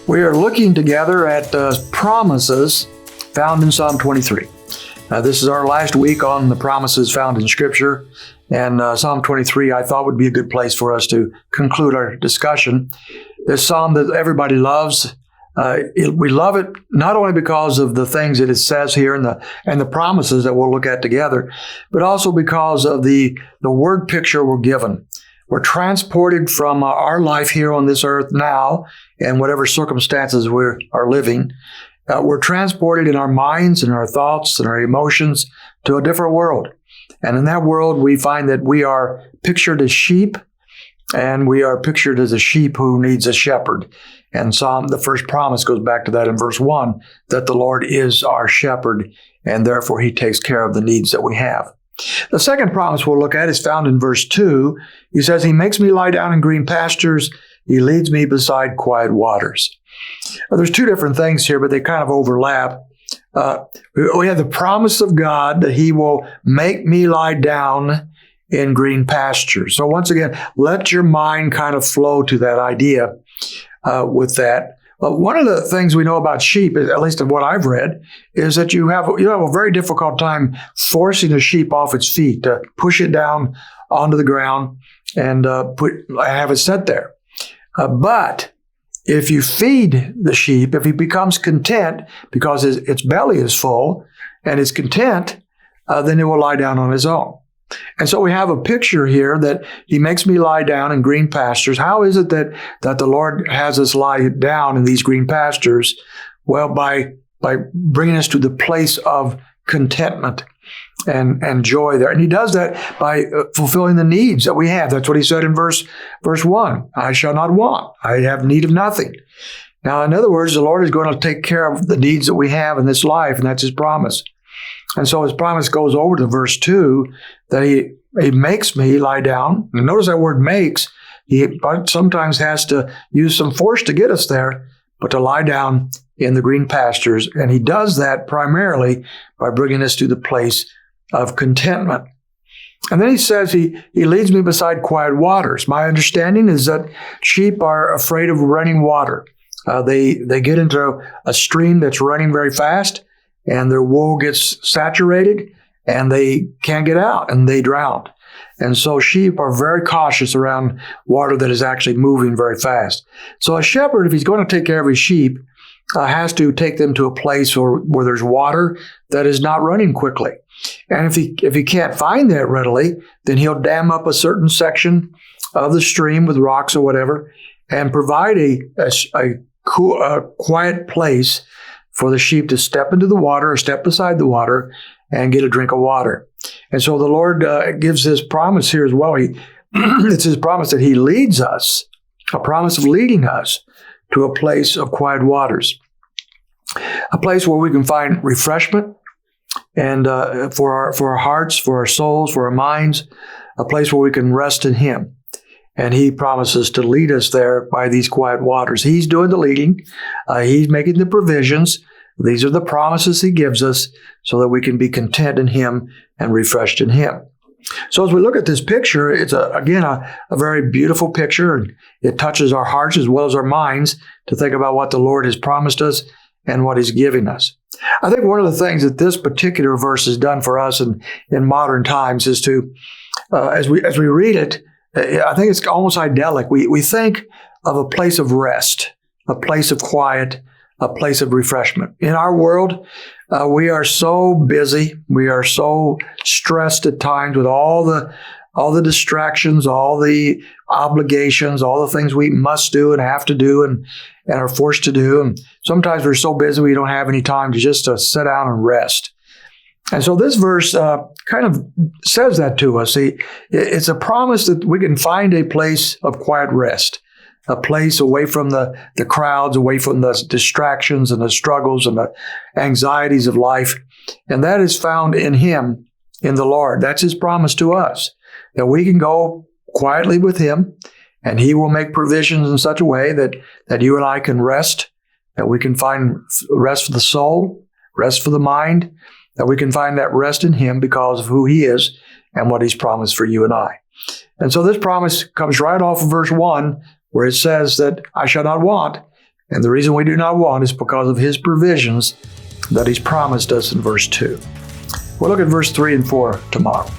We are looking together at promises found in Psalm 23. This is our last week on the promises found in Scripture, and Psalm 23 I thought would be a good place for us to conclude our discussion. This psalm that everybody loves, we love it not only because of the things that it says here and the promises that we'll look at together, but also because of the word picture we're given. We're transported from our life here on this earth now, and whatever circumstances we are living. We're transported in our minds and our thoughts and our emotions to a different world. And in that world, we find that we are pictured as sheep, and we are pictured as a sheep who needs a shepherd. And the first promise goes back to that in verse 1, that the Lord is our shepherd, and therefore he takes care of the needs that we have. The second promise we'll look at is found in verse 2. He says, he makes me lie down in green pastures. He leads me beside quiet waters. Now, there's two different things here, but they kind of overlap. We have the promise of God that he will make me lie down in green pastures. So once again, let your mind kind of flow to that idea with that. But one of the things we know about sheep, at least of what I've read, is that you have a very difficult time forcing a sheep off its feet, to push it down onto the ground and have it sit there. But if you feed the sheep, if he becomes content because its belly is full and is content, then it will lie down on its own. And so we have a picture here that he makes me lie down in green pastures. How is it that the Lord has us lie down in these green pastures? Well, by bringing us to the place of contentment and joy there. And he does that by fulfilling the needs that we have. That's what he said in verse 1. I shall not want. I have need of nothing. Now, in other words, the Lord is going to take care of the needs that we have in this life, and that's his promise. And so his promise goes over to verse 2, that he makes me lie down. And notice that word makes. He sometimes has to use some force to get us there, but to lie down in the green pastures. And he does that primarily by bringing us to the place of contentment. And then he says he leads me beside quiet waters. My understanding is that sheep are afraid of running water. They get into a stream that's running very fast, and their wool gets saturated, and they can't get out, and they drown. And so sheep are very cautious around water that is actually moving very fast. So a shepherd, if he's going to take care of his sheep, has to take them to a place where there's water that is not running quickly. And if he can't find that readily, then he'll dam up a certain section of the stream with rocks or whatever, and provide a quiet place for the sheep to step into the water or step beside the water and get a drink of water. And so the Lord gives his promise here as well. It's his promise that he leads us, a promise of leading us to a place of quiet waters, a place where we can find refreshment and for our hearts, for our souls, for our minds, a place where we can rest in him. And he promises to lead us there by these quiet waters. He's doing the leading. He's making the provisions. These are the promises he gives us so that we can be content in him and refreshed in him. So as we look at this picture, it's a very beautiful picture, and it touches our hearts as well as our minds to think about what the Lord has promised us and what he's giving us. I think one of the things that this particular verse has done for us in modern times is to, as we read it, I think it's almost idyllic. We think of a place of rest, a place of quiet, a place of refreshment. In our world, we are so busy. We are so stressed at times with all the distractions, all the obligations, all the things we must do and have to do and are forced to do. And sometimes we're so busy we don't have any time to just sit down and rest. And so this verse kind of says that to us. It's a promise that we can find a place of quiet rest, a place away from the crowds, away from the distractions and the struggles and the anxieties of life. And that is found in him, in the Lord. That's his promise to us, that we can go quietly with him, and he will make provisions in such a way that you and I can rest, that we can find rest for the soul, rest for the mind, that we can find that rest in him because of who he is and what he's promised for you and I. And so this promise comes right off of verse 1, where it says that I shall not want. And the reason we do not want is because of His provisions that He's promised us in verse 2. We'll look at verse 3 and 4 tomorrow.